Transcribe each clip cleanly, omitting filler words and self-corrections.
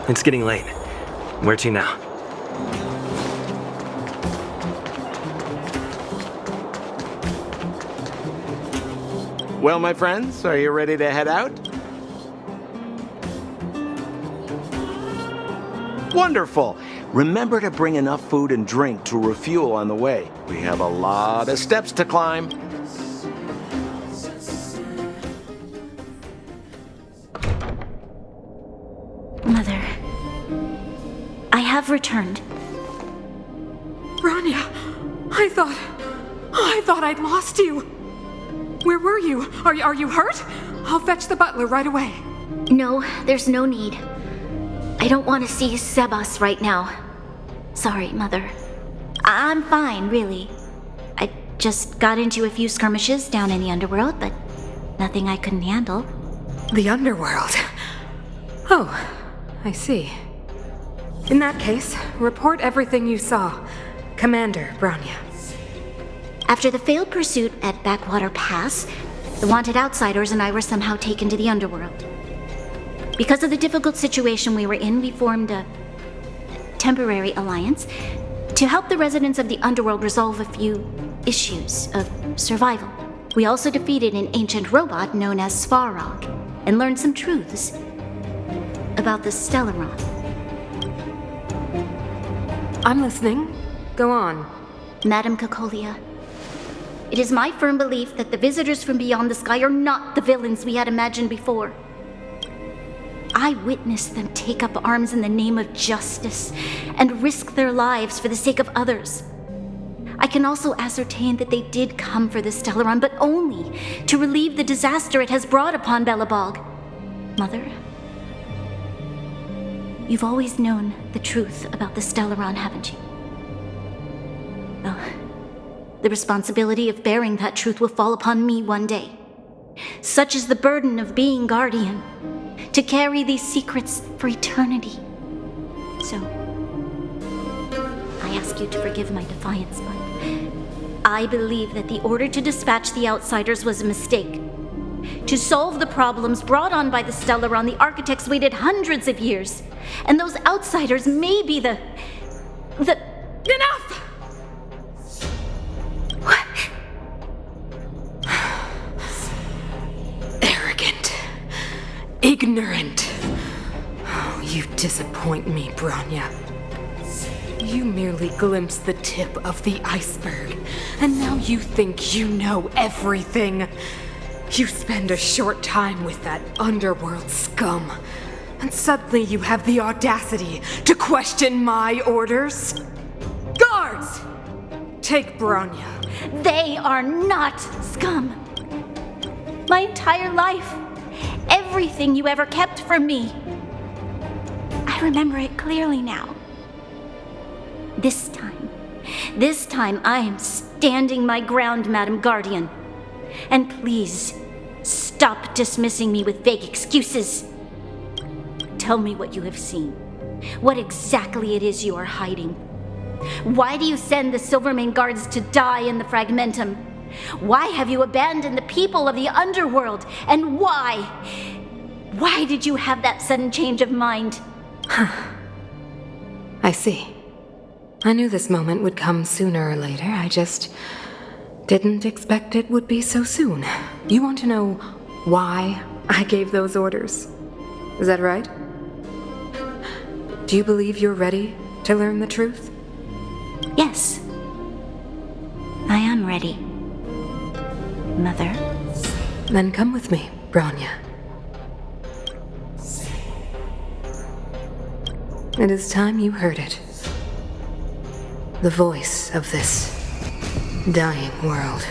It's getting late. Where to now? Well, my friends, are you ready to head out? Wonderful! Remember to bring enough food and drink to refuel on the way. We have a lot of steps to climb. Mother, I have returned. Bronya, I thought I'd lost you. Where were you? Are you hurt? I'll fetch the butler right away. No, there's no need. I don't want to see Sebas right now. Sorry, Mother. I'm fine, really. I just got into a few skirmishes down in the underworld, but nothing I couldn't handle. The underworld. Oh, I see. In that case, report everything you saw. Commander Bronya. After the failed pursuit at Backwater Pass, the wanted outsiders and I were somehow taken to the underworld. Because of the difficult situation we were in, we formed a temporary alliance to help the residents of the underworld resolve a few issues of survival. We also defeated an ancient robot known as Svarog and learned some truths about the Stellaron. I'm listening. Go on. Madam Cocolia, it is my firm belief that the visitors from beyond the sky are not the villains we had imagined before. I witnessed them take up arms in the name of justice and risk their lives for the sake of others. I can also ascertain that they did come for the Stellaron, but only to relieve the disaster it has brought upon Belobog. Mother, you've always known the truth about the Stellaron, haven't you? Well, the responsibility of bearing that truth will fall upon me one day. Such is the burden of being guardian, to carry these secrets for eternity. So, I ask you to forgive my defiance, but I believe that the order to dispatch the outsiders was a mistake. To solve the problems brought on by the Stellaron, the architects waited hundreds of years, and those outsiders may be the... Enough! Arrogant. Ignorant. Oh, you disappoint me, Bronya. You merely glimpsed the tip of the iceberg, and now you think you know everything. You spend a short time with that underworld scum, and suddenly you have the audacity to question my orders? Guards! Take Bronya. They are not scum. My entire life, everything you ever kept from me. I remember it clearly now. This time I am standing my ground, Madam Guardian. And please, stop dismissing me with vague excuses. Tell me what you have seen. What exactly it is you are hiding. Why do you send the Silvermane guards to die in the Fragmentum? Why have you abandoned the people of the underworld? And why? Why did you have that sudden change of mind? I see. I knew this moment would come sooner or later. I just didn't expect it would be so soon. You want to know why I gave those orders? Is that right? Do you believe you're ready to learn the truth? Yes. I am ready, Mother. Then come with me, Bronya. It is time you heard it. The voice of this dying world.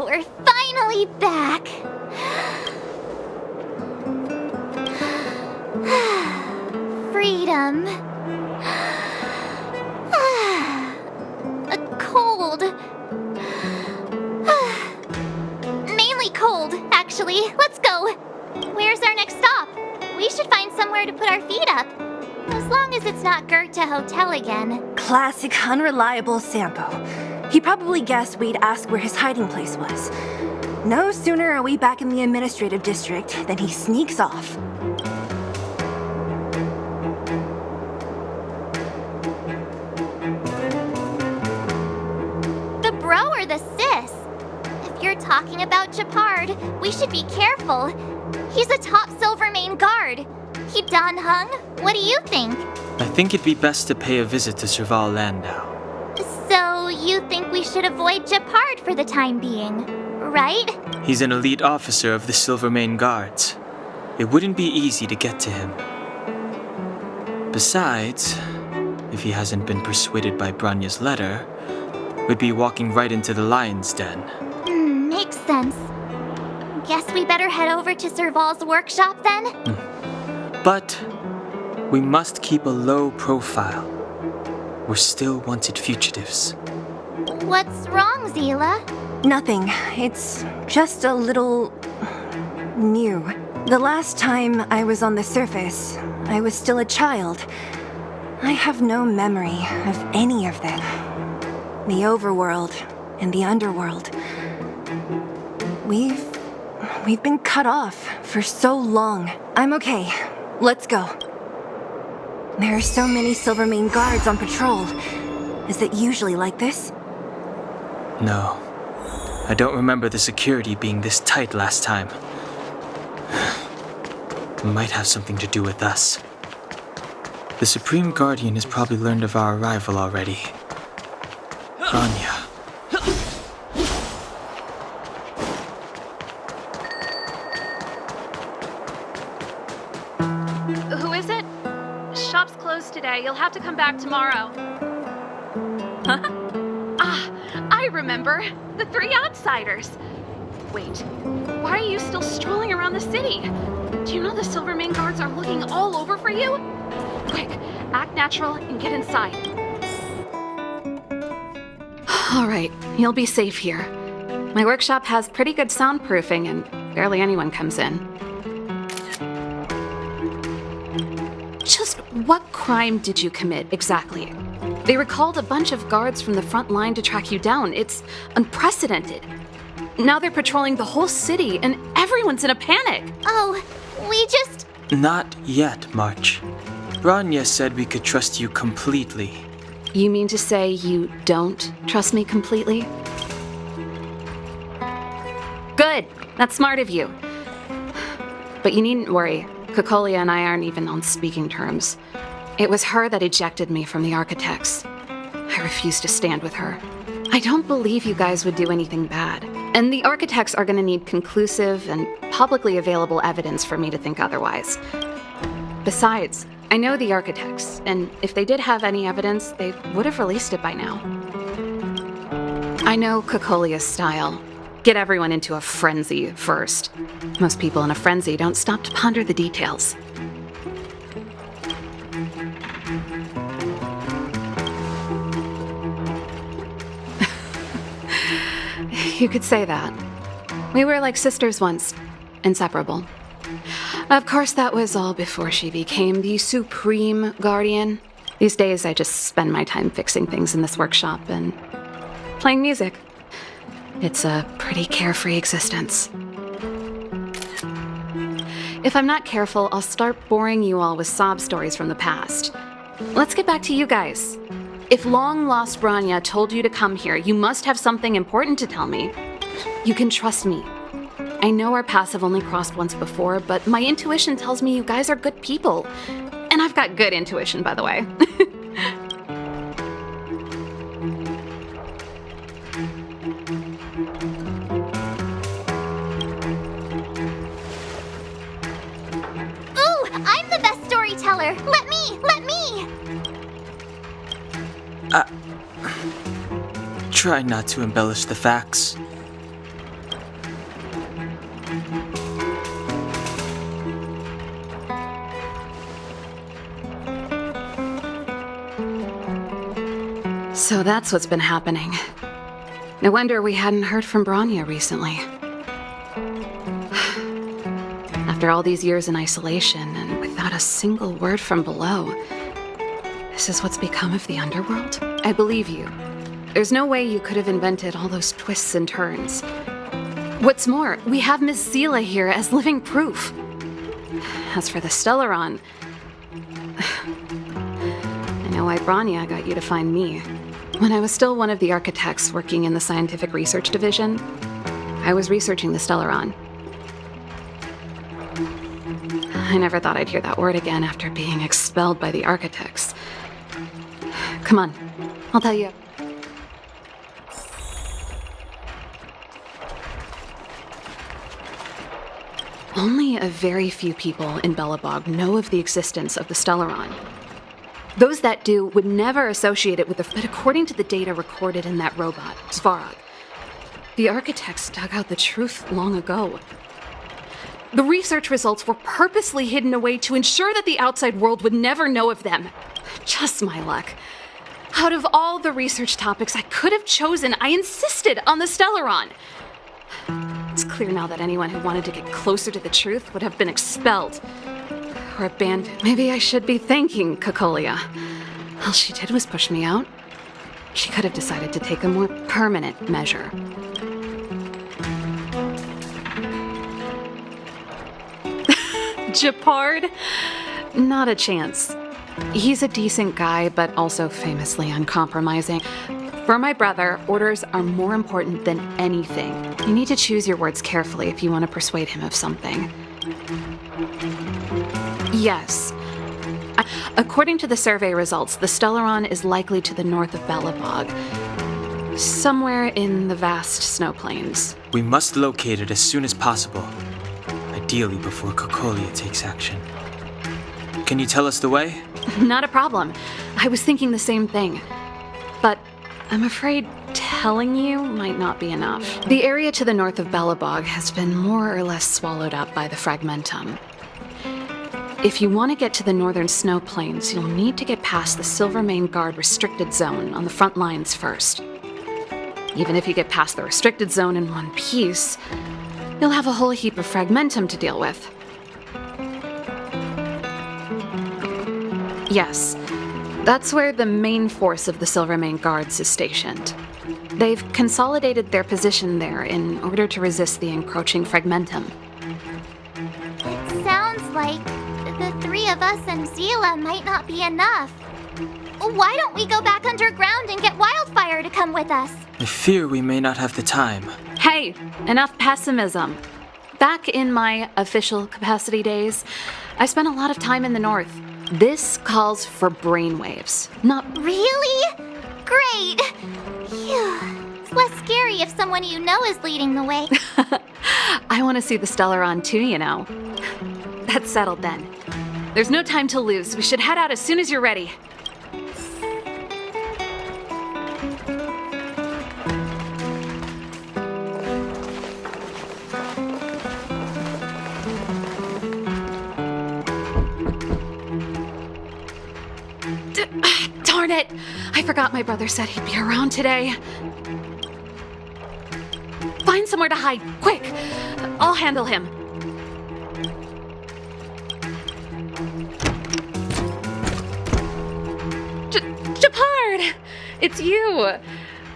We're finally back. Freedom. A cold. Mainly cold, actually. Let's go. Where's our next stop? somewhere to put our feet up. As long as it's not Goethe Hotel again. Classic unreliable Sampo. He probably guessed we'd ask where his hiding place was. No sooner are we back in the administrative district than he sneaks off. The bro or the sis? If you're talking about Chapard, we should be careful. He's a top Silvermane guard. He done hung? What do you think? I think it'd be best to pay a visit to Serval Landau. So you think we should avoid Chapard for the time being, right? He's an elite officer of the Silvermane Guards. It wouldn't be easy to get to him. Besides, if he hasn't been persuaded by Branya's letter, we'd be walking right into the lion's den. Makes sense. Guess we better head over to Serval's workshop then? But we must keep a low profile. We're still wanted fugitives. What's wrong, Zila? Nothing. It's just a little... new. The last time I was on the surface, I was still a child. I have no memory of any of them. The overworld and the underworld. We've been cut off for so long. I'm okay. Let's go. There are so many Silvermane guards on patrol. Is it usually like this? No. I don't remember the security being this tight last time. It might have something to do with us. The Supreme Guardian has probably learned of our arrival already. Anya. Who is it? Shop's closed today. You'll have to come back tomorrow. Huh? Ah, I remember. The three outsiders. Wait, why are you still strolling around the city? Do you know the Silvermane guards are looking all over for you? Quick, act natural and get inside. All right, you'll be safe here. My workshop has pretty good soundproofing and barely anyone comes in. Just what crime did you commit exactly? They recalled a bunch of guards from the front line to track you down. It's unprecedented. Now they're patrolling the whole city and everyone's in a panic. Oh, we just... Not yet, March. Branya said we could trust you completely. You mean to say you don't trust me completely? Good. That's smart of you. But you needn't worry. Kokolia and I aren't even on speaking terms. It was her that ejected me from the Architects. I refuse to stand with her. I don't believe you guys would do anything bad. And the Architects are going to need conclusive and publicly available evidence for me to think otherwise. Besides, I know the Architects, and if they did have any evidence, they would have released it by now. I know Kokolia's style. Get everyone into a frenzy first. Most people in a frenzy don't stop to ponder the details. You could say that. We were like sisters once, inseparable. Of course, that was all before she became the Supreme Guardian. These days, I just spend my time fixing things in this workshop and playing music. It's a pretty carefree existence. If I'm not careful, I'll start boring you all with sob stories from the past. Let's get back to you guys. If long-lost Branya told you to come here, you must have something important to tell me. You can trust me. I know our paths have only crossed once before, but my intuition tells me you guys are good people. And I've got good intuition, by the way. Ooh, I'm the best storyteller! Let me! Try not to embellish the facts. So that's what's been happening. No wonder we hadn't heard from Branya recently. After all these years in isolation and without a single word from below, this is what's become of the underworld? I believe you. There's no way you could have invented all those twists and turns. What's more, we have Miss Zila here as living proof. As for the Stellaron, I know why Branya got you to find me. When I was still one of the architects working in the scientific research division, I was researching the Stellaron. I never thought I'd hear that word again after being expelled by the architects. Come on, I'll tell you. Only a very few people in Belobog know of the existence of the Stellaron. Those that do would never associate it with but according to the data recorded in that robot, Svarog, the architects dug out the truth long ago. The research results were purposely hidden away to ensure that the outside world would never know of them. Just my luck. Out of all the research topics I could have chosen, I insisted on the Stellaron. It's clear now that anyone who wanted to get closer to the truth would have been expelled. Or abandoned. Maybe I should be thanking Cocolia. All she did was push me out. She could have decided to take a more permanent measure. Japard? Not a chance. He's a decent guy, but also famously uncompromising. For my brother, orders are more important than anything. You need to choose your words carefully if you want to persuade him of something. Yes. According to the survey results, the Stellaron is likely to the north of Belobog, somewhere in the vast snow plains. We must locate it as soon as possible, ideally before Cocolia takes action. Can you tell us the way? Not a problem. I was thinking the same thing. But I'm afraid telling you might not be enough. The area to the north of Belobog has been more or less swallowed up by the Fragmentum. If you want to get to the northern snow plains, you'll need to get past the Silvermane Guard restricted zone on the front lines first. Even if you get past the restricted zone in one piece, you'll have a whole heap of Fragmentum to deal with. Yes, that's where the main force of the Silvermane Guards is stationed. They've consolidated their position there in order to resist the encroaching Fragmentum. It sounds like the three of us and Zila might not be enough. Why don't we go back underground and get Wildfire to come with us? I fear we may not have the time. Hey, enough pessimism. Back in my official capacity days, I spent a lot of time in the north. This calls for brainwaves, not... Really? Great! Phew. It's less scary if someone you know is leading the way. I want to see the Stellaron too, you know. That's settled then. There's no time to lose. We should head out as soon as you're ready. Darn it! I forgot my brother said he'd be around today. Find somewhere to hide, quick! I'll handle him. Japard! It's you!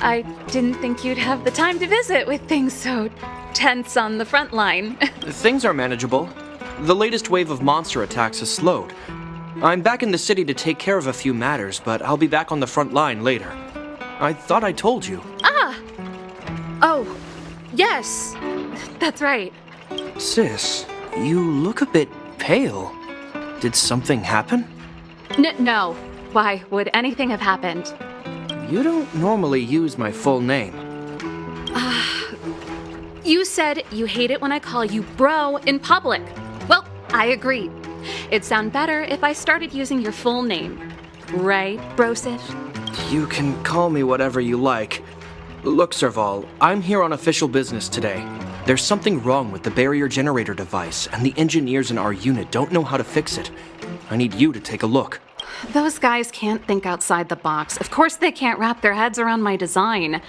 I didn't think you'd have the time to visit with things so tense on the front line. Things are manageable. The latest wave of monster attacks has slowed. I'm back in the city to take care of a few matters, but I'll be back on the front line later. I thought I told you. Ah! Oh, yes. That's right. Sis, you look a bit pale. Did something happen? No. Why would anything have happened? You don't normally use my full name. You said you hate it when I call you bro in public. Well, I agree. It'd sound better if I started using your full name. Right, Brosif? You can call me whatever you like. Look, Serval, I'm here on official business today. There's something wrong with the barrier generator device, and the engineers in our unit don't know how to fix it. I need you to take a look. Those guys can't think outside the box. Of course they can't wrap their heads around my design.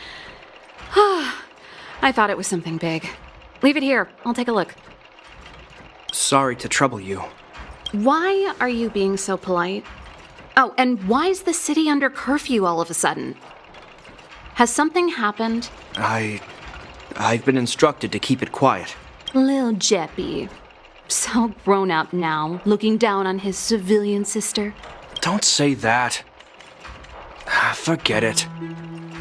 I thought it was something big. Leave it here. I'll take a look. Sorry to trouble you. Why are you being so polite? Oh, and why is the city under curfew all of a sudden? Has something happened? I've been instructed to keep it quiet. Lil Jeppy. So grown up now, looking down on his civilian sister. Don't say that. Forget it.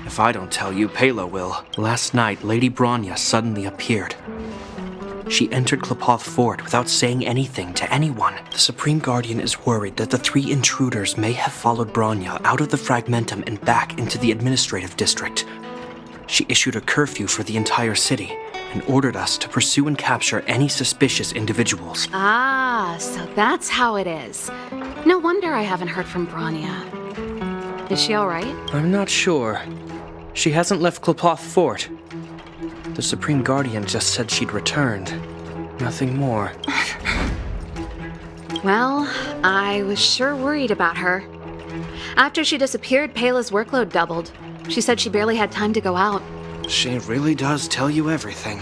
If I don't tell you, Pela will. Last night, Lady Bronya suddenly appeared. She entered Klapoth Fort without saying anything to anyone. The Supreme Guardian is worried that the 3 intruders may have followed Bronya out of the Fragmentum and back into the administrative district. She issued a curfew for the entire city and ordered us to pursue and capture any suspicious individuals. Ah, so that's how it is. No wonder I haven't heard from Bronya. Is she alright? I'm not sure. She hasn't left Klapoth Fort. The Supreme Guardian just said she'd returned. Nothing more. Well, I was sure worried about her. After she disappeared, Pela's workload doubled. She said she barely had time to go out. She really does tell you everything.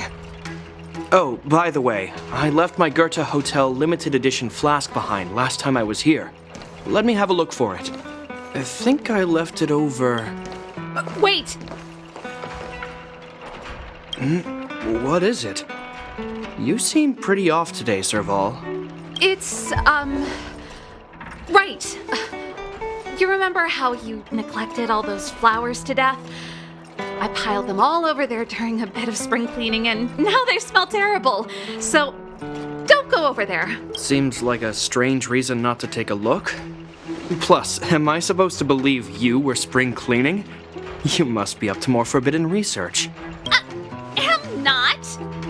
Oh, by the way, I left my Goethe Hotel limited edition flask behind last time I was here. Let me have a look for it. I think I left it over... Wait! What is it? You seem pretty off today, Serval. It's, right. You remember how you neglected all those flowers to death? I piled them all over there during a bit of spring cleaning, and now they smell terrible. So, don't go over there. Seems like a strange reason not to take a look. Plus, am I supposed to believe you were spring cleaning? You must be up to more forbidden research. Am not?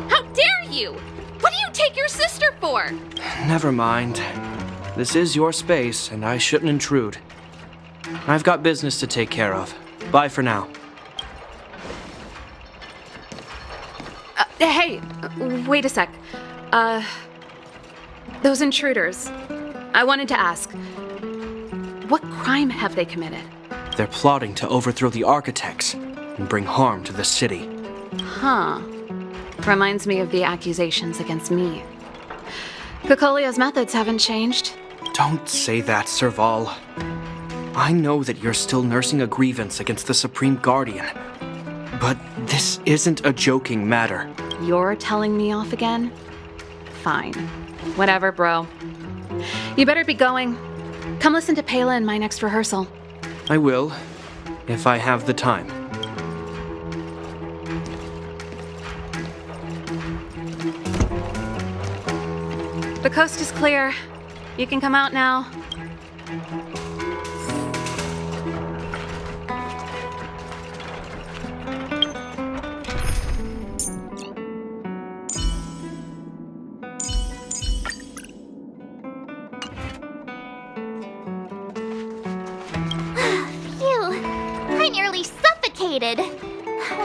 How dare you? What do you take your sister for? Never mind. This is your space, and I shouldn't intrude. I've got business to take care of. Bye for now. Hey, wait a sec. Those intruders. I wanted to ask, what crime have they committed? They're plotting to overthrow the architects and bring harm to the city. Huh. Reminds me of the accusations against me. Kokolia's methods haven't changed. Don't say that, Serval. I know that you're still nursing a grievance against the Supreme Guardian. But this isn't a joking matter. You're telling me off again? Fine. Whatever, bro. You better be going. Come listen to Pela in my next rehearsal. I will, if I have the time. The coast is clear. You can come out now.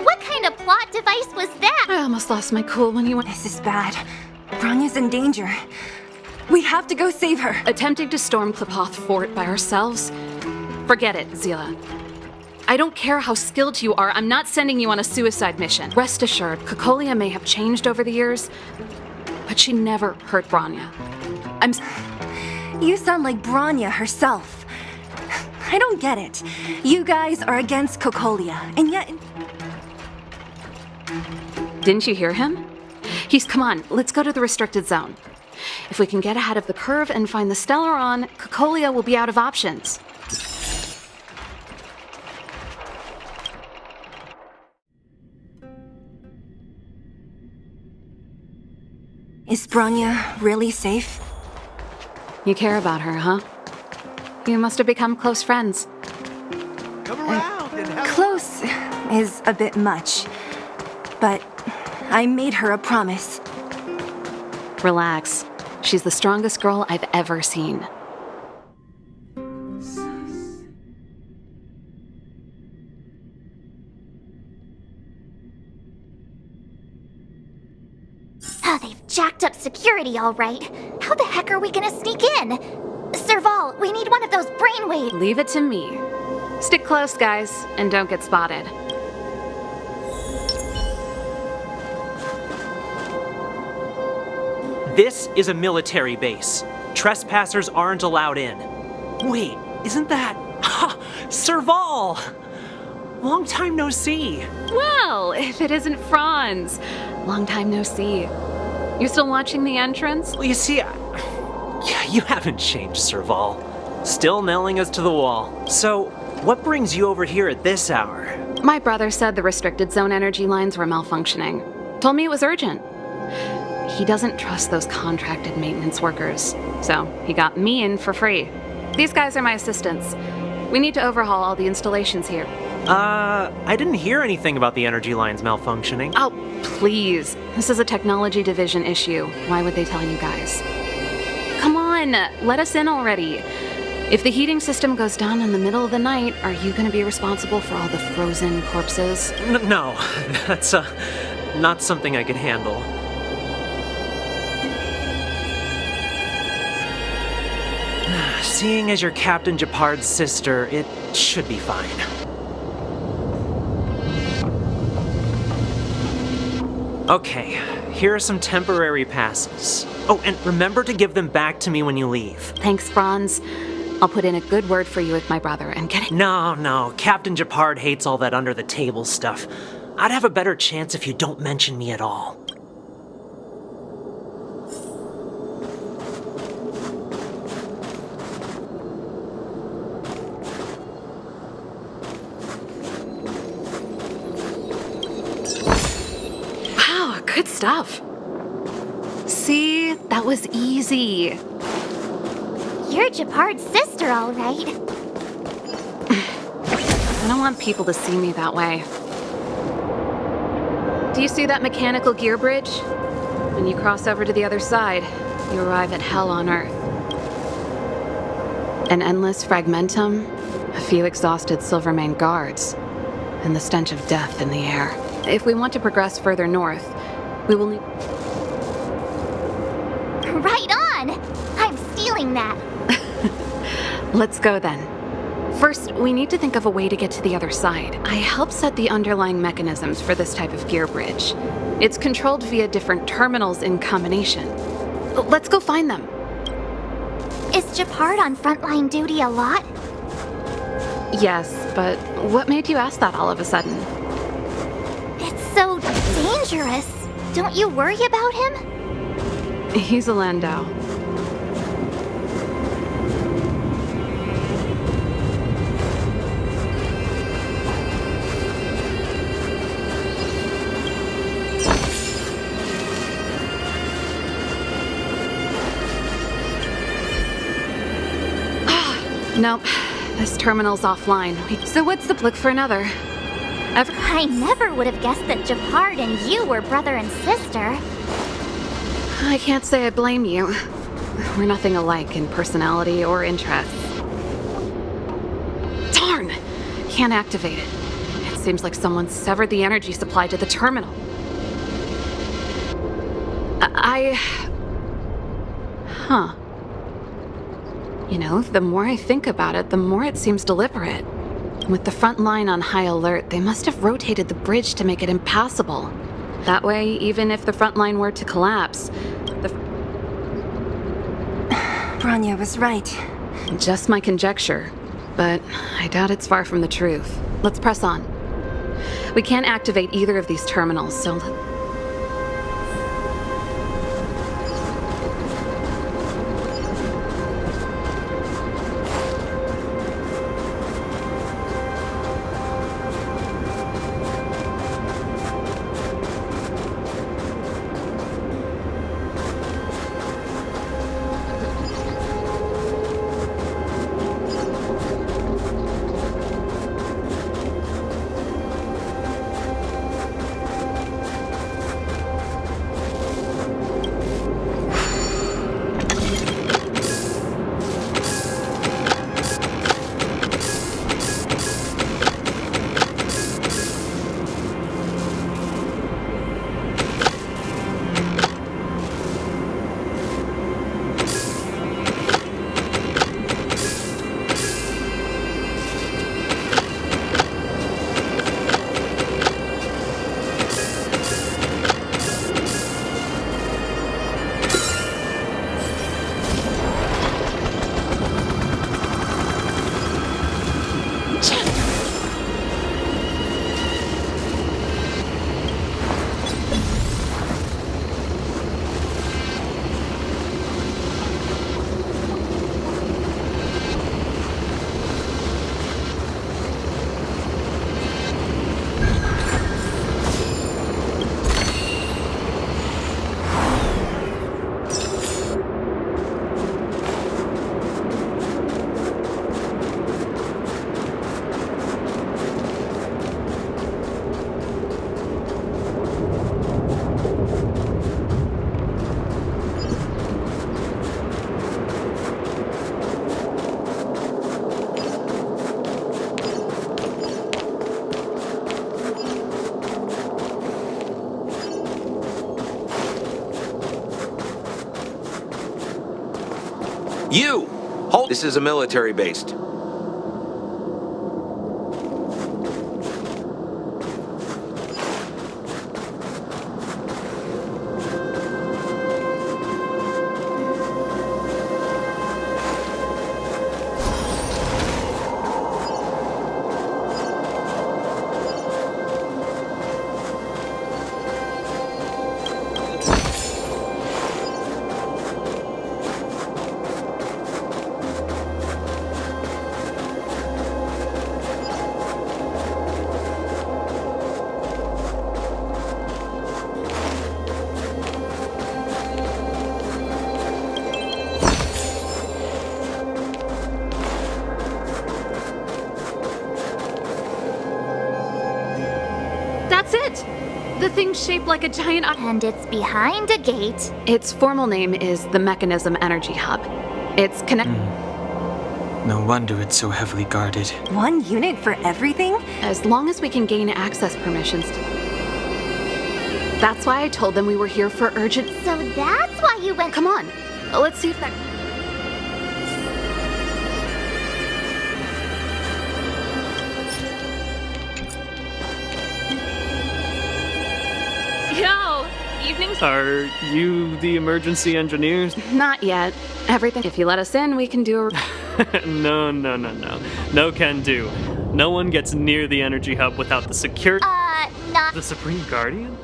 What kind of plot device was that? I almost lost my cool when you went. This is bad. Bronya's in danger. We have to go save her. Attempting to storm Klapoth Fort by ourselves? Forget it, Zila. I don't care how skilled you are, I'm not sending you on a suicide mission. Rest assured, Kokolia may have changed over the years, but she never hurt Bronya. You sound like Bronya herself. I don't get it. You guys are against Kokolia, and yet... Didn't you hear him? Come on, let's go to the restricted zone. If we can get ahead of the curve and find the Stellaron, Kokolia will be out of options. Is Bronya really safe? You care about her, huh? You must have become close friends. Come around and have Close is a bit much, but I made her a promise. Relax. She's the strongest girl I've ever seen. Oh, they've jacked up security all right. How the heck are we gonna sneak in? Serval, we need one of those brainwaves. Leave it to me. Stick close, guys, and don't get spotted. This is a military base. Trespassers aren't allowed in. Wait, isn't that... Ha! Serval! Long time no see. Well, if it isn't Franz. Long time no see. You still watching the entrance? Well, you see, you haven't changed, Serval. Still nailing us to the wall. So, what brings you over here at this hour? My brother said the restricted zone energy lines were malfunctioning. Told me it was urgent. He doesn't trust those contracted maintenance workers, so he got me in for free. These guys are my assistants. We need to overhaul all the installations here. I didn't hear anything about the energy lines malfunctioning. Oh, please. This is a technology division issue. Why would they tell you guys? Come on, let us in already. If the heating system goes down in the middle of the night, are you going to be responsible for all the frozen corpses? No, that's not something I could handle. Seeing as you're Captain Japard's sister, it should be fine. Okay, here are some temporary passes. Oh, and remember to give them back to me when you leave. Thanks, Franz. I'll put in a good word for you with my brother and get it. No, Captain Japard hates all that under-the-table stuff. I'd have a better chance if you don't mention me at all. Wow, good stuff. See, that was easy. You're Japard's sister, all right. I don't want people to see me that way. Do you see that mechanical gear bridge? When you cross over to the other side, you arrive at hell on Earth. An endless fragmentum, a few exhausted Silvermane guards, and the stench of death in the air. If we want to progress further north, we will need... Right on! I'm stealing that. Let's go then. First, we need to think of a way to get to the other side. I helped set the underlying mechanisms for this type of gear bridge. It's controlled via different terminals in combination. Let's go find them. Is Japard on frontline duty a lot? Yes, but what made you ask that all of a sudden? It's so dangerous. Don't you worry about him? He's a Landau. Nope, this terminal's offline. So what's the look for another? I never would have guessed that Japard and you were brother and sister. I can't say I blame you. We're nothing alike in personality or interests. Darn! Can't activate it. It seems like someone severed the energy supply to the terminal. Huh. You know, the more I think about it, the more it seems deliberate. With the front line on high alert, they must have rotated the bridge to make it impassable. That way, even if the front line were to collapse, Bronya was right. Just my conjecture, but I doubt it's far from the truth. Let's press on. We can't activate either of these terminals, so... You! Hold. This is a military base. That's it! The thing's shaped like a giant... And it's behind a gate. Its formal name is the Mechanism Energy Hub. It's No wonder it's so heavily guarded. One unit for everything? As long as we can gain access permissions to... That's why I told them we were here for urgent... So that's why you went. Come on, let's see if that... Yo! Evenings. Are you the emergency engineers? Not yet. Everything... If you let us in, we can do a... No. No can do. No one gets near the energy hub without the security... Not. The Supreme Guardian?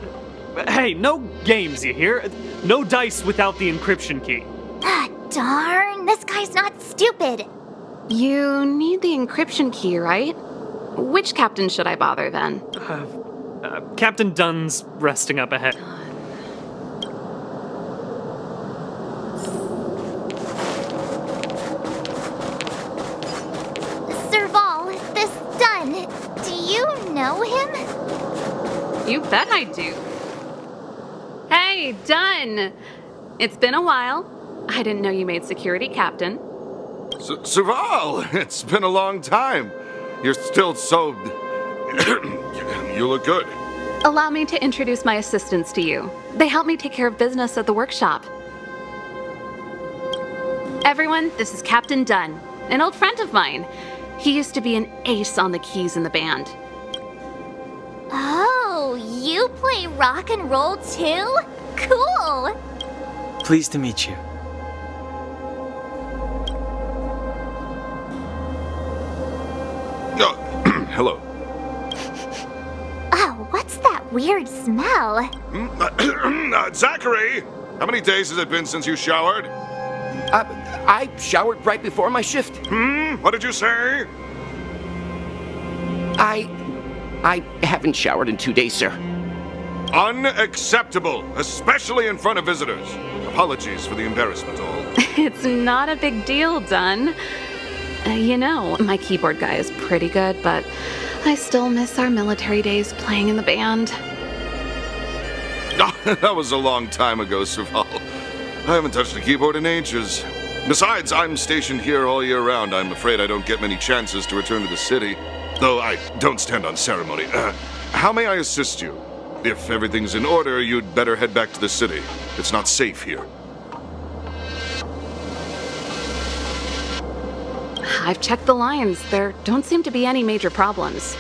Hey, no games, you hear? No dice without the encryption key. Darn, this guy's not stupid. You need the encryption key, right? Which captain should I bother, then? Captain Dunn's resting up ahead. Serval, this Dunn, do you know him? You bet I do. Hey, Dunn! It's been a while. I didn't know you made security captain. Serval, it's been a long time. You're still so... You look good. Allow me to introduce my assistants to you. They help me take care of business at the workshop. Everyone, this is Captain Dunn, an old friend of mine. He used to be an ace on the keys in the band. Oh, you play rock and roll too? Cool! Pleased to meet you. Hello. Oh, what's that weird smell? Zachary! How many days has it been since you showered? I showered right before my shift. What did you say? I haven't showered in 2 days, sir. Unacceptable, especially in front of visitors. Apologies for the embarrassment, all. It's not a big deal, Dunn. You know, my keyboard guy is pretty good, but I still miss our military days playing in the band. That was a long time ago, Serval. I haven't touched a keyboard in ages. Besides, I'm stationed here all year round. I'm afraid I don't get many chances to return to the city. Though I don't stand on ceremony. How may I assist you? If everything's in order, you'd better head back to the city. It's not safe here. I've checked the lines. There don't seem to be any major problems.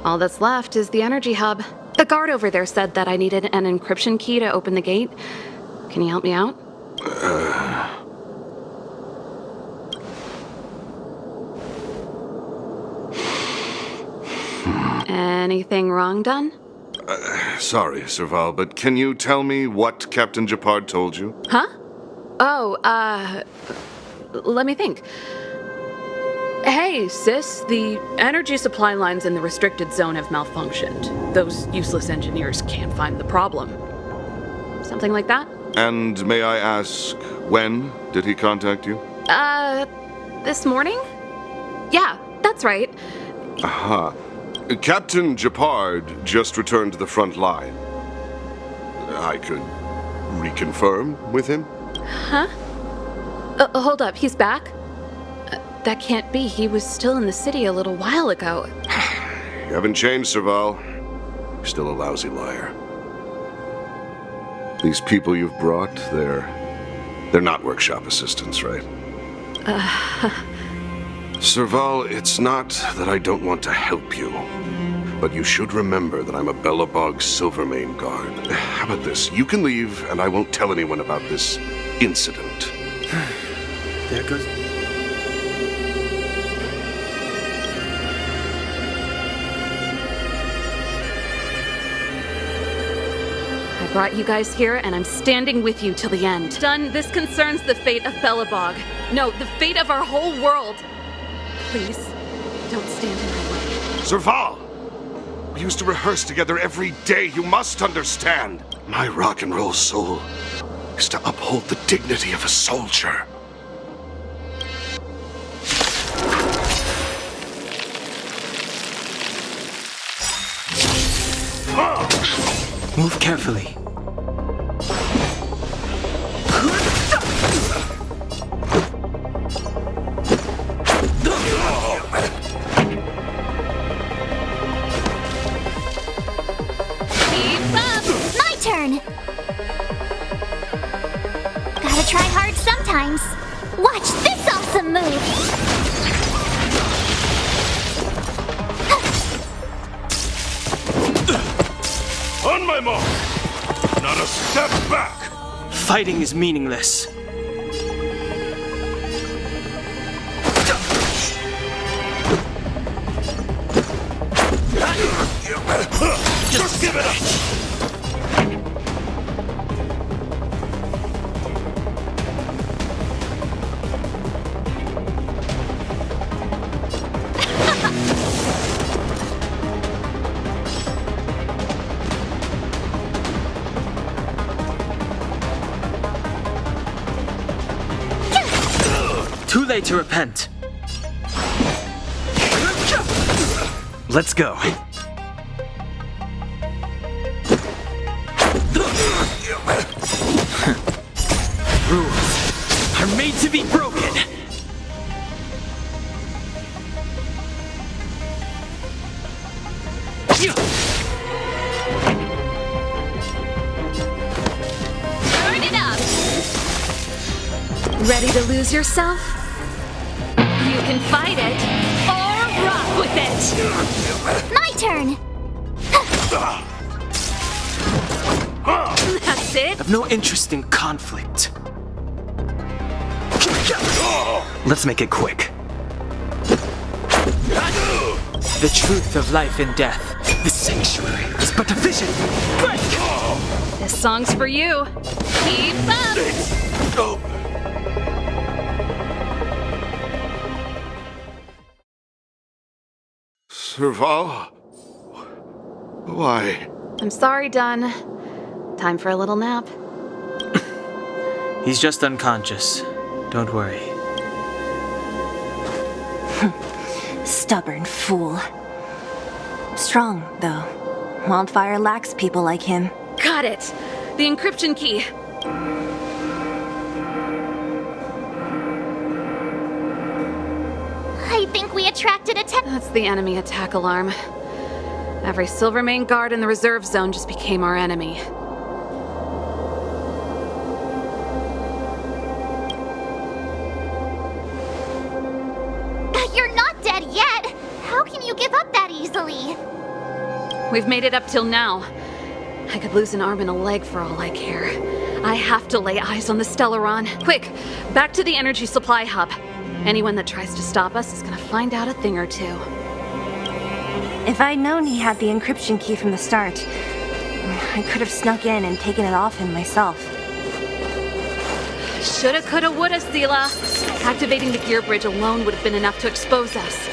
All that's left is the energy hub. The guard over there said that I needed an encryption key to open the gate. Can you help me out? Anything wrong, Dunn? Sorry, Serval, but can you tell me what Captain Japard told you? Huh? Oh, let me think. Hey, sis, the energy supply lines in the restricted zone have malfunctioned. Those useless engineers can't find the problem. Something like that? And may I ask, when did he contact you? This morning? Yeah, that's right. Aha. Captain Japard just returned to the front line. I could reconfirm with him? Huh? Hold up, he's back? That can't be. He was still in the city a little while ago. You haven't changed, Serval. You're still a lousy liar. These people you've brought, they're not workshop assistants, right? Serval, it's not that I don't want to help you, but you should remember that I'm a Belobog Silvermane guard. How about this? You can leave, and I won't tell anyone about this incident. There goes. I brought you guys here, and I'm standing with you till the end. Done. This concerns the fate of Belobog. No, the fate of our whole world. Please, don't stand in my way. Serval! We used to rehearse together every day, you must understand. My rock and roll soul is to uphold the dignity of a soldier. Move carefully. My turn! Gotta try hard sometimes. Watch this awesome move! On my mark! Not a step back! Fighting is meaningless. Just give it up! Too late to repent. Let's go. Rules are made to be broken. Burn it up! Ready to lose yourself? You can fight it, or rock with it! My turn! That's it? I've no interest in conflict. Let's make it quick. The truth of life and death. The sanctuary is but a vision. Break! This song's for you. Keep up! Serval? Why? I'm sorry, Dunn. Time for a little nap. He's just unconscious. Don't worry. Stubborn fool. Strong, though. Wildfire lacks people like him. Got it! The encryption key. I think we attracted attention. That's the enemy attack alarm. Every Silvermane guard in the reserve zone just became our enemy. You're not dead yet! How can you give up that easily? We've made it up till now. I could lose an arm and a leg for all I care. I have to lay eyes on the Stellaron. Quick, back to the energy supply hub. Anyone that tries to stop us is gonna find out a thing or two. If I'd known he had the encryption key from the start, I could have snuck in and taken it off him myself. Shoulda, coulda, woulda, Sela. Activating the gear bridge alone would have been enough to expose us.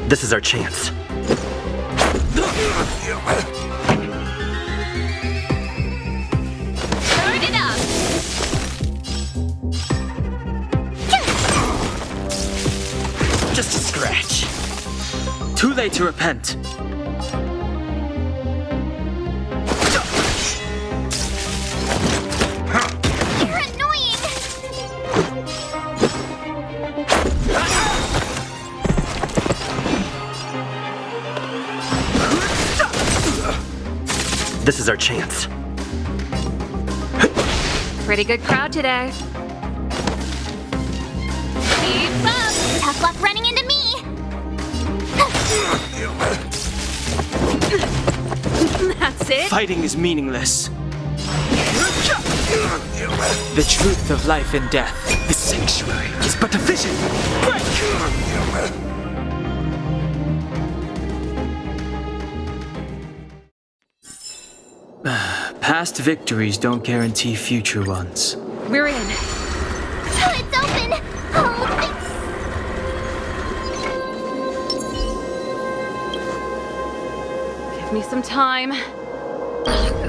This is our chance. Burn it up! Just a scratch. Too late to repent. This is our chance. Pretty good crowd today. Keep up! Tough luck running into me! That's it. Fighting is meaningless. The truth of life and death. The sanctuary is but a vision. Past victories don't guarantee future ones. We're in. Oh, it's open! Oh, thanks. Give me some time.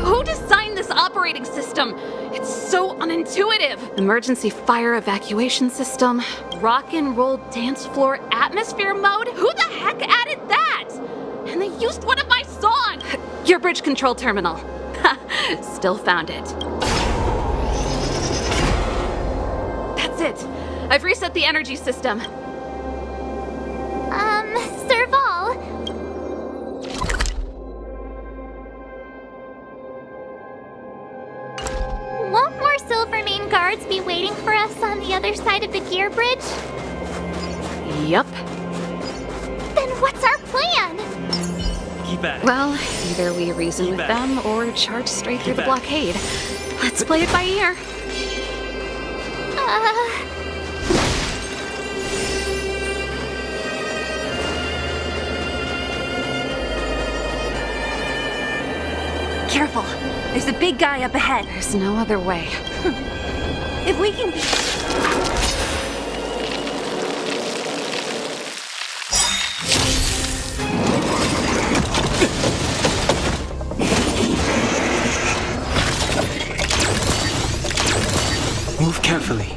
Who designed this operating system? It's so unintuitive. Emergency fire evacuation system, rock and roll dance floor atmosphere mode. Who the heck added that? And they used one of my songs. Your bridge control terminal. Still found it. That's it. I've reset the energy system. Serval. Won't more Silvermane guards be waiting for us on the other side of the gear bridge? Yup. Then what's our plan? Keep back. Well, either we reason with back. them or charge straight through the back. blockade. Let's play it by ear. Careful. There's a big guy up ahead. There's no other way. If we can... Move carefully.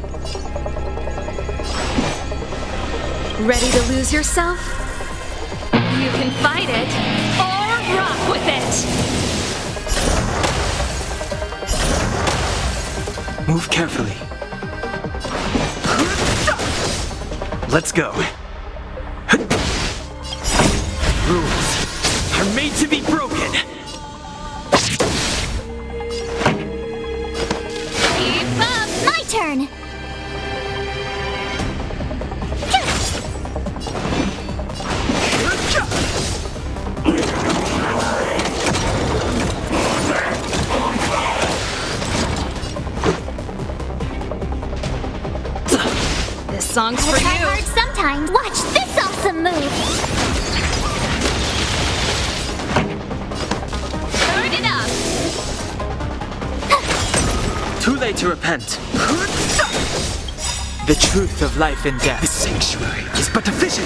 Ready to lose yourself? You can fight it or rock with it. Move carefully. Let's go. Rules are made to be broken. Keep up! My turn! This song's for Try you. hard sometimes. Watch this awesome move! Turn it up. Too late to repent. The truth of life and death. The sanctuary is but a vision.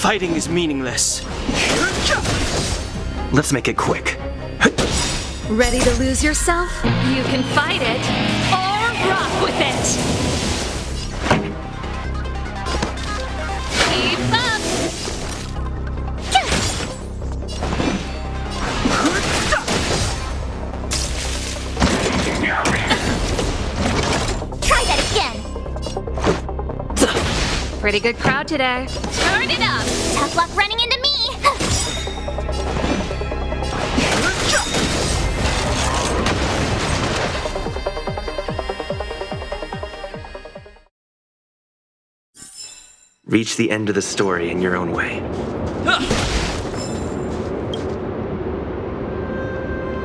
Fighting is meaningless. Let's make it quick. Ready to lose yourself? You can fight it or rock with it. Keep up! Try that again! Pretty good crowd today. Turn it up! Tough luck running into me! Reach the end of the story in your own way.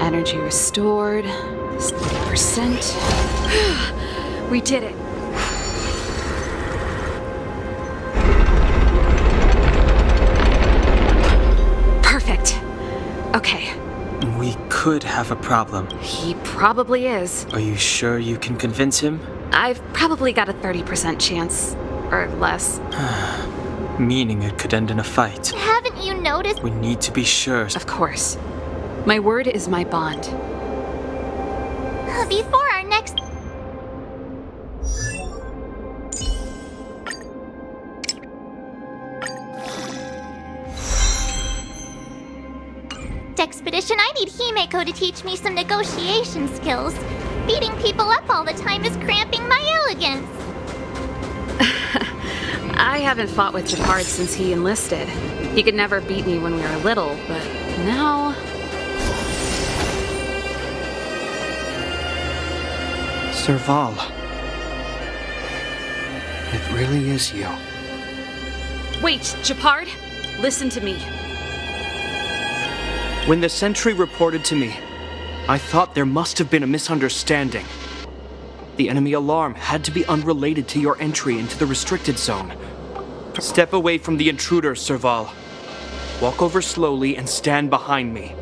Energy restored. 60%. We did it. Perfect. Okay. We could have a problem. He probably is. Are you sure you can convince him? I've probably got a 30% chance. Or less. Meaning it could end in a fight. Haven't you noticed? We need to be sure. Of course. My word is my bond. Before our next... expedition, I need Himeko to teach me some negotiation skills. Beating people up all the time is cramping my elegance. I haven't fought with Japard since he enlisted. He could never beat me when we were little, but now... Serval. It really is you. Wait, Japard! Listen to me. When the sentry reported to me, I thought there must have been a misunderstanding. The enemy alarm had to be unrelated to your entry into the restricted zone. Step away from the intruder, Serval. Walk over slowly and stand behind me.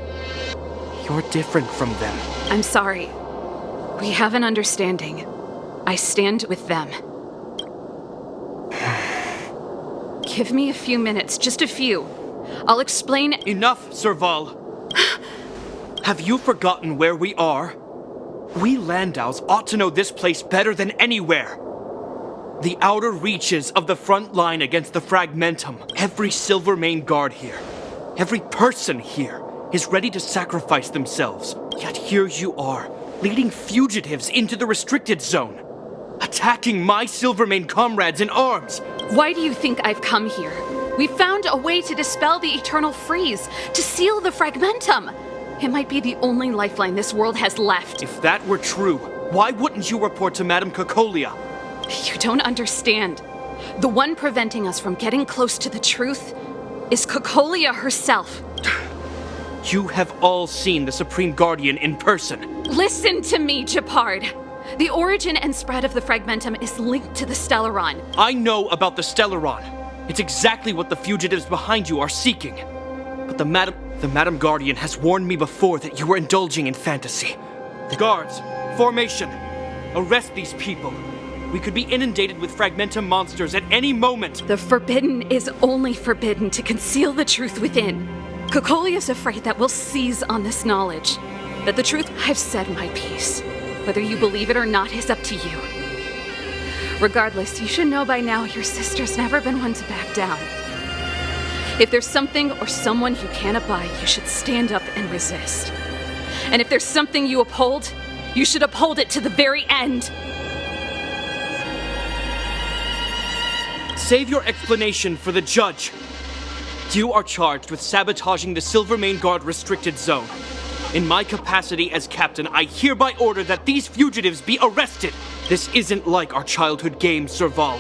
You're different from them. I'm sorry. We have an understanding. I stand with them. Give me a few minutes, just a few. I'll explain— Enough, Serval! Have you forgotten where we are? We Landaus ought to know this place better than anywhere. The outer reaches of the front line against the Fragmentum. Every Silvermane guard here, every person here, is ready to sacrifice themselves. Yet here you are, leading fugitives into the restricted zone, attacking my Silvermane comrades in arms. Why do you think I've come here? We found a way to dispel the eternal freeze, to seal the Fragmentum. It might be the only lifeline this world has left. If that were true, why wouldn't you report to Madame Cocolia? You don't understand. The one preventing us from getting close to the truth is Cocolia herself. You have all seen the Supreme Guardian in person. Listen to me, Japard. The origin and spread of the Fragmentum is linked to the Stellaron. I know about the Stellaron. It's exactly what the fugitives behind you are seeking. But the Madam Guardian has warned me before that you were indulging in fantasy. The guards, formation, arrest these people. We could be inundated with Fragmentum monsters at any moment. The forbidden is only forbidden to conceal the truth within. Cocolia's afraid that we'll seize on this knowledge. That the truth— I've said my piece. Whether you believe it or not is up to you. Regardless, you should know by now your sister's never been one to back down. If there's something or someone you can't abide, you should stand up and resist. And if there's something you uphold, you should uphold it to the very end. Save your explanation for the judge. You are charged with sabotaging the Silvermane Guard restricted zone. In my capacity as captain, I hereby order that these fugitives be arrested. This isn't like our childhood game, Serval.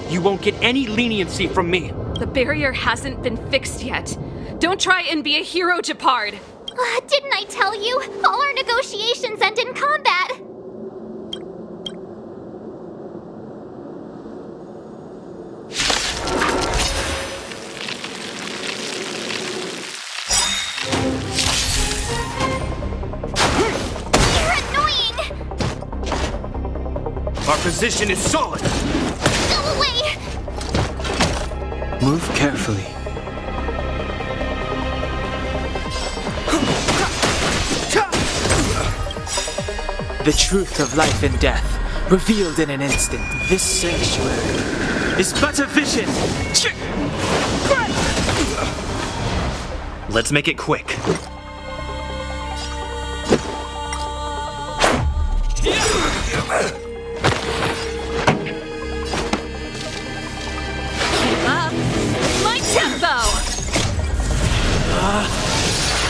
You won't get any leniency from me. The barrier hasn't been fixed yet. Don't try and be a hero, Japard. Didn't I tell you? All our negotiations end in combat. Our position is solid. Go away! Move carefully. The truth of life and death, revealed in an instant. This sanctuary is but a vision. Let's make it quick.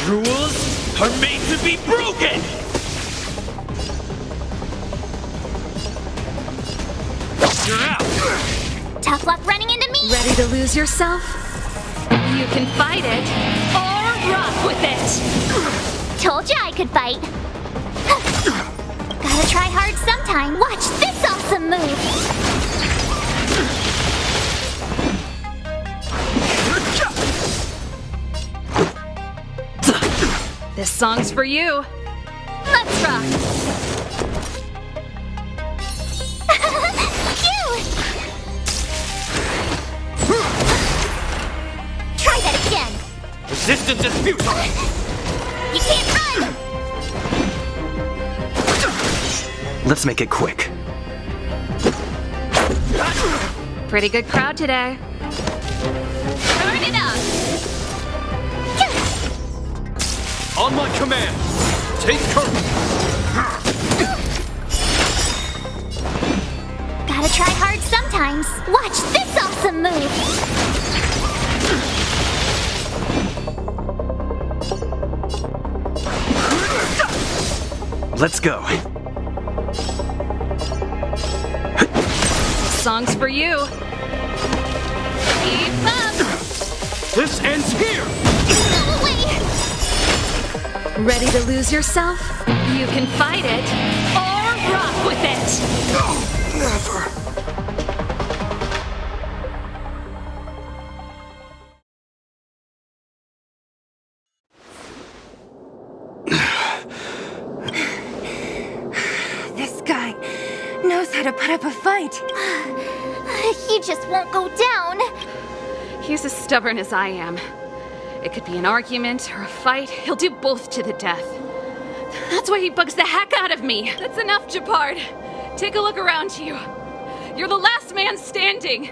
Rules are made to be broken! You're out! Tough luck running into me! Ready to lose yourself? You can fight it, or rock with it! Told you I could fight. Gotta try hard sometime. Watch this awesome move! This song's for you. Let's rock! Cute! Try that again! Resistance is futile! You can't run! Let's make it quick. Pretty good crowd today. Turn it up! on my command! Take courage! Gotta try hard sometimes. Watch this awesome move! Let's go. Song's for you. Keep up. This ends here! Go away! Ready to lose yourself? You can fight it or rock with it. No, never. This guy knows how to put up a fight. He just won't go down. He's as stubborn as I am. It could be an argument or a fight. He'll do both to the death. That's why he bugs the heck out of me. That's enough, Japard. Take a look around you. You're the last man standing.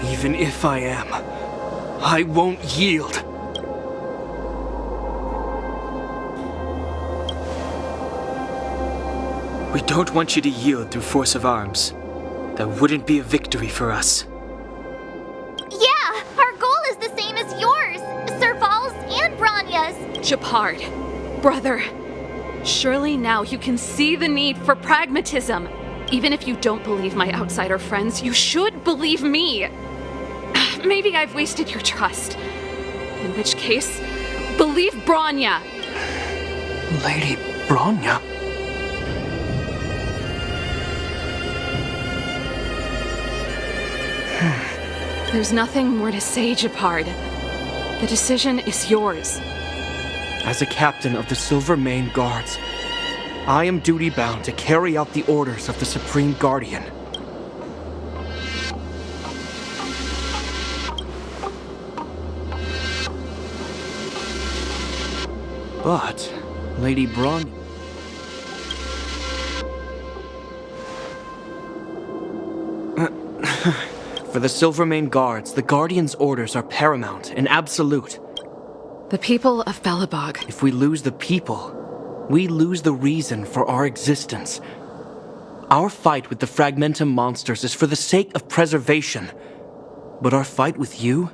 Even if I am, I won't yield. We don't want you to yield through force of arms. That wouldn't be a victory for us. Yeah, our goal is the same as yours. Serval's and Bronya's. Japard, brother, surely now you can see the need for pragmatism. Even if you don't believe my outsider friends, you should believe me. Maybe I've wasted your trust. In which case, believe Bronya. Lady Bronya? There's nothing more to say, Japard. The decision is yours. As a captain of the Silvermane Guards, I am duty-bound to carry out the orders of the Supreme Guardian. But, Lady Bronya... For the Silvermane Guards, the Guardian's orders are paramount and absolute. The people of Belobog. If we lose the people, we lose the reason for our existence. Our fight with the Fragmentum monsters is for the sake of preservation. But our fight with you?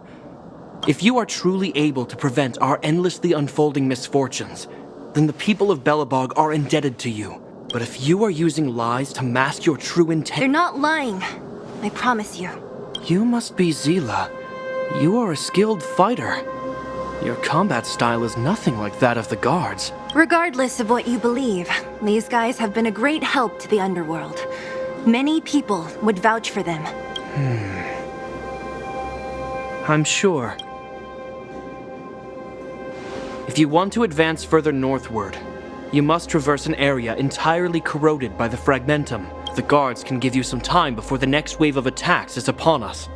If you are truly able to prevent our endlessly unfolding misfortunes, then the people of Belobog are indebted to you. But if you are using lies to mask your true intent... They're not lying. I promise you. You must be Zila. You are a skilled fighter. Your combat style is nothing like that of the guards. Regardless of what you believe, these guys have been a great help to the underworld. Many people would vouch for them. I'm sure. If you want to advance further northward, you must traverse an area entirely corroded by the Fragmentum. The guards can give you some time before the next wave of attacks is upon us.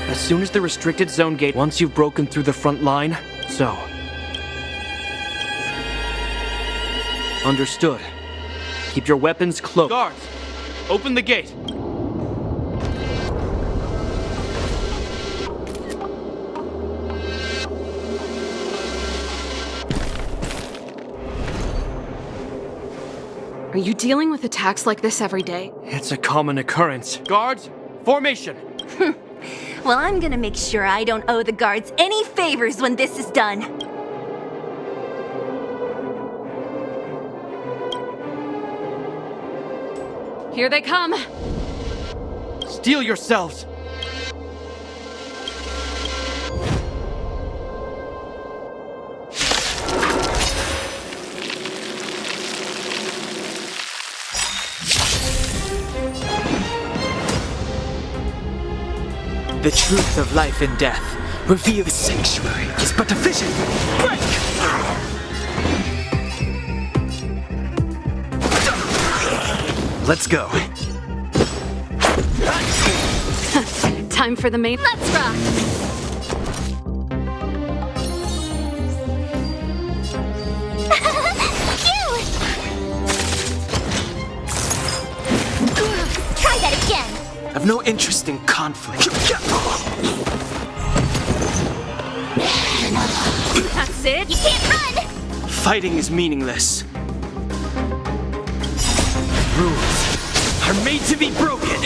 As soon as the restricted zone gate, once you've broken through the front line, so. Understood. Keep your weapons close. Guards, open the gate. Are you dealing with attacks like this every day? It's a common occurrence. Guards, formation. Well, I'm gonna make sure I don't owe the guards any favors when this is done. Here they come. Steel yourselves. The truth of life and death. Reveal the sanctuary is but a vision. Break! Let's go. Time for the main. Let's rock! Cute! Try that again. I've no interest in conflict. That's it? You can't run! Fighting is meaningless. Rules are made to be broken.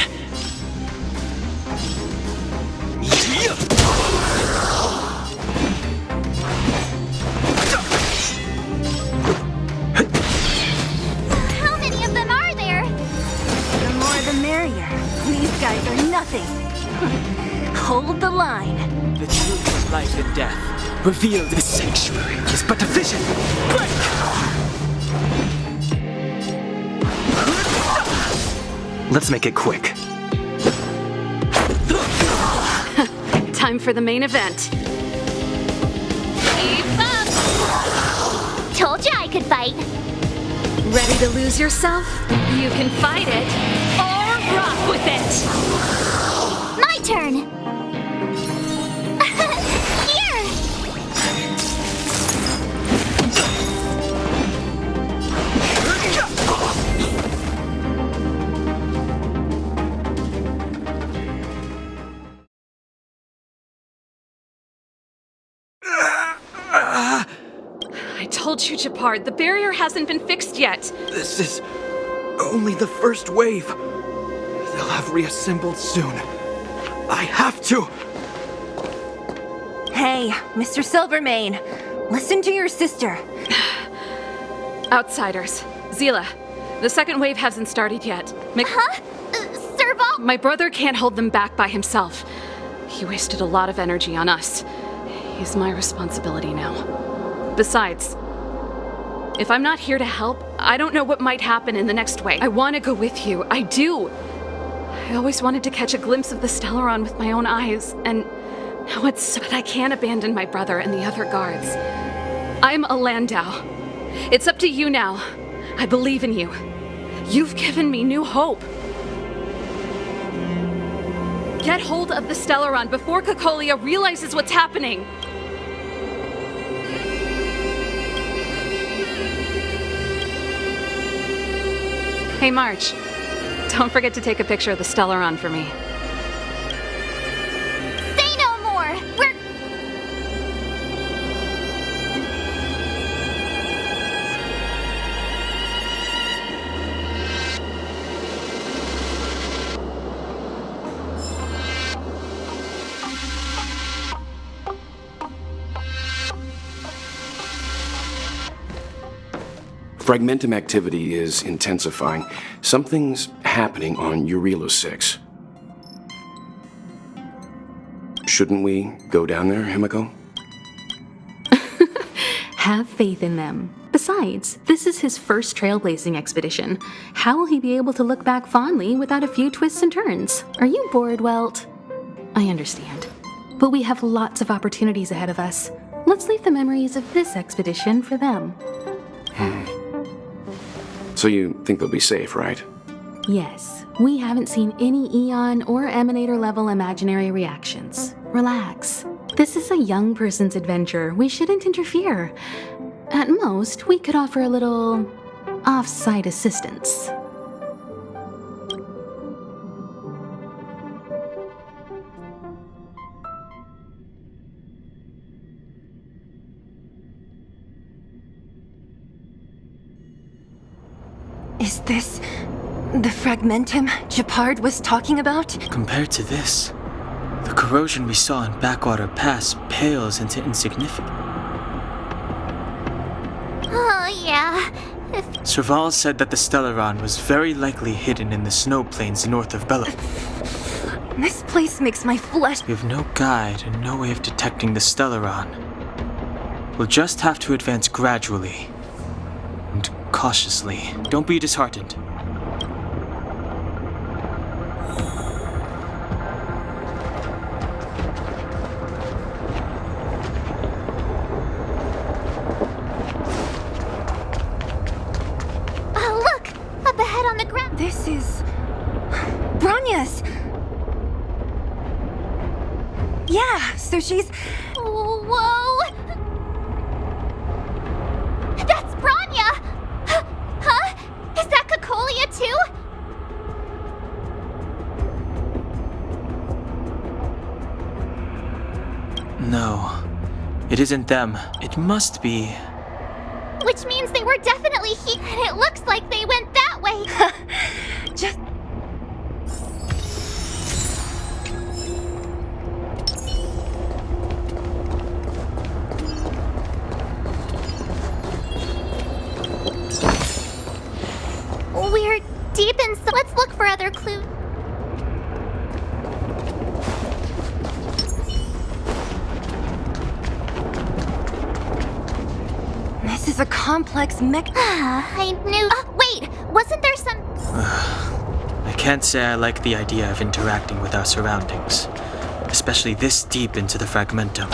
How many of them are there? The more the merrier. These guys are nothing. Hold the line. The truth of life and death. Reveal the sanctuary is but a vision. Break! Let's make it quick. Time for the main event. Keep up! Told you I could fight. Ready to lose yourself? You can fight it, or rock with it! My turn. Here! I told you, Japard, the barrier hasn't been fixed yet. This is only the first wave. They'll have reassembled soon. I have to. Hey, Mr. Silvermane, listen to your sister. Outsiders. Zila, the second wave hasn't started yet. Huh? Serval? My brother can't hold them back by himself. He wasted a lot of energy on us. He's my responsibility now. Besides, if I'm not here to help, I don't know what might happen in the next wave. I want to go with you. I do. I always wanted to catch a glimpse of the Stellaron with my own eyes, and now it's so that I can't abandon my brother and the other guards. I'm a Landau. It's up to you now. I believe in you. You've given me new hope. Get hold of the Stellaron before Cocolia realizes what's happening. Hey, March. Don't forget to take a picture of the Stellaron for me. Say no more! We're... Fragmentum activity is intensifying. Something's happening on Eurilo 6. Shouldn't we go down there, Himiko? Have faith in them. Besides, this is his first trailblazing expedition. How will he be able to look back fondly without a few twists and turns? Are you bored, Welt? I understand. But we have lots of opportunities ahead of us. Let's leave the memories of this expedition for them. So you think they'll be safe, right? Yes, we haven't seen any Eon or Emanator level imaginary reactions. Relax. This is a young person's adventure. We shouldn't interfere. At most, we could offer a little off-site assistance. Is this the Fragmentum Japard was talking about? Compared to this, the corrosion we saw in Backwater Pass pales into insignificance. Oh, yeah. Serval said that the Stellaron was very likely hidden in the snow plains north of Bella. This place makes my flesh... We have no guide and no way of detecting the Stellaron. We'll just have to advance gradually and cautiously. Don't be disheartened. This is... Bronya's! Yeah, so she's... Whoa! That's Bronya! Huh? Is that Cocolia too? No, it isn't them. It must be. Which means they were definitely here, and it looks like they went that way. Just... We're deep in, so let's look for other clues. This is a complex mech... I knew. Wait, wasn't there some... I can't say I like the idea of interacting with our surroundings, especially this deep into the fragmentum.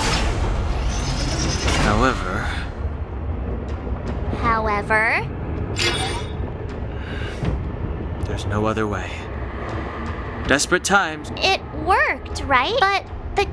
However, there's no other way. Desperate times. It worked, right? But the